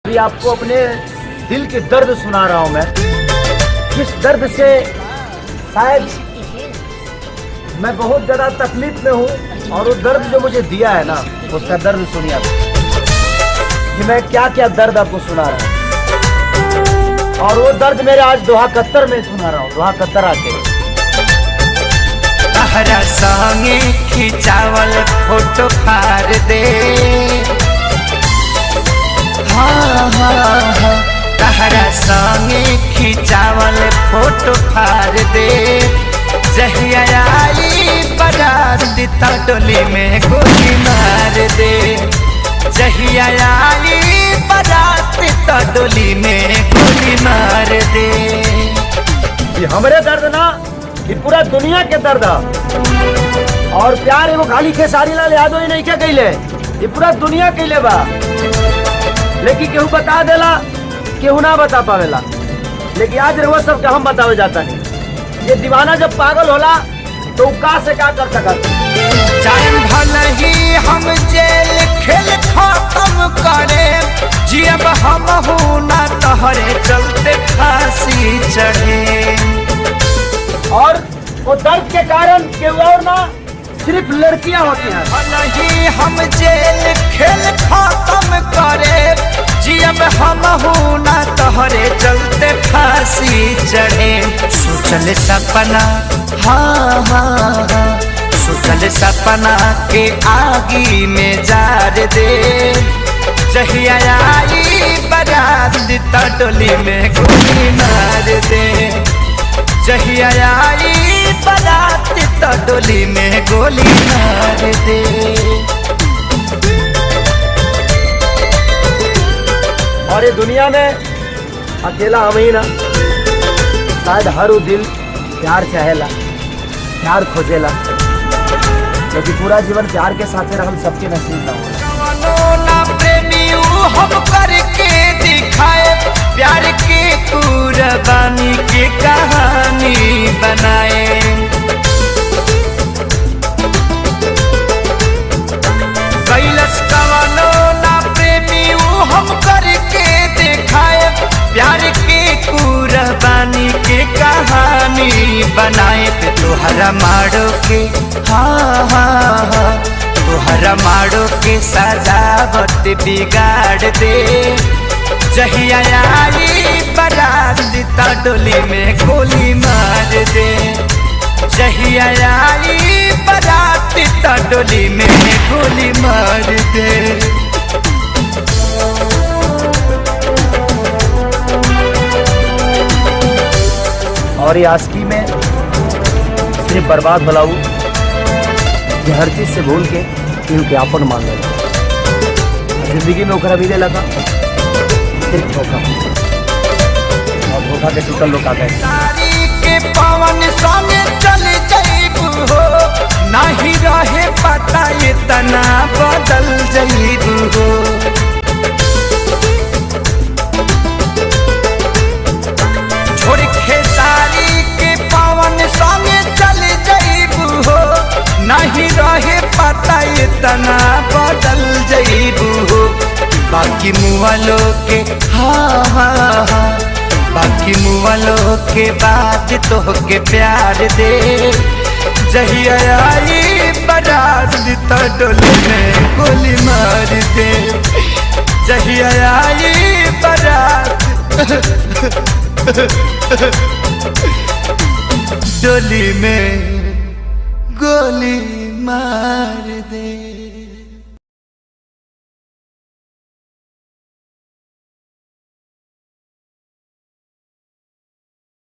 अभी आपको अपने दिल के दर्द सुना रहा हूं मैं। किस दर्द से शायद मैं बहुत ज्यादा तकलीफ में हूं, और वो दर्द जो मुझे दिया है ना, उसका दर्द सुनिए आप कि मैं क्या क्या दर्द आपको सुना रहा हूं। और वो दर्द मेरे आज दोहा कत्तर में सुना रहा हूं। दोहा कत्तर आके तहरा संगे खिंचावल फोटो फाड़ दे, हाँ हाँ हाँ, तहरा संगे खिंचावल फोटो फाड़ दे। जहिया आई बारात त डोली में गोली मार दे। जहिया आई बारात त डोली में गोली मार दे। ये हमारे दर्द ना, ये पूरा दुनिया के दर्द है। और प्यार एगो खाली खेसारी लाल यादव ही नहीं क्या कहले, ये पूरा दुनिया कहले बा। लेकिन केहू बता देला, केहू ना बता पावेला। लेकिन आज रहुआ सबके हम बतावे जाता नहीं। ये दीवाना जब पागल होला तो का से का कर सकत। जान भले ही हम जेल खेल खत्म करे, जियब हम हूँ ना तहरे चलते फांसी चढ़े। और वो दर्द के कारण केहू और ना, सिर्फ लड़कियां होती हैं। भले ही हम जेल खेल खत्म करे, जियब हम हूँ ना तहरे चलते फांसी चढ़े। सोचल सपना, हाँ हाँ हाँ, सोचल सपना के आगी में जार दे। जहिया आई बारात त डोली में गोली मार दे। जहिया आई बारात त डोली में गोली मार दे। और ये दुनिया में अकेला हम ही ना, शायद हर वो दिल प्यार चाहेला, प्यार खोजेला, लेकिन पूरा जीवन प्यार के साथ हम सबके नसीब ना हो। ना प्रेमी हम करके दिखाए, प्यार के कुर्बानी की कहानी बनाए। कैलस कवनो ना प्रेमी हम करके दिखाए, प्यार के कुर्बानी की कहानी बनाए। पे तोहरा मारो के, हाँ हाँ हाँ, तोहरा मारो के सजावट बिगाड़ दे। जहिया आई बारात त डोली में गोली मार दे। जहिया आई बारात त डोली में गोली मार दे। और ये आशिकी में सिर्फ बर्बाद भलाऊ, ये हर चीज से भूल के क्योंकि आपन मान ले। जिंदगी में ओकरा मिले लगा सिर्फ धोखा, और धोखा के टूटल लोग आ गए। सारी के पवन संग चल जाइबू हो, नहीं रहे पता इतना बदल जाइबू हो। छोड़ खेसारी के पवन संग चल जाइबू हो, नहीं रहे पता इतना बदल जाइबू हो। बाकी मुआलो के, हाँ हाँ हाँ, बाकी मुआलो के बाद तो के प्यार दे। जहिया आई बारात त डोली में गोली मार दे। जहिया आई बारात डोली में गोली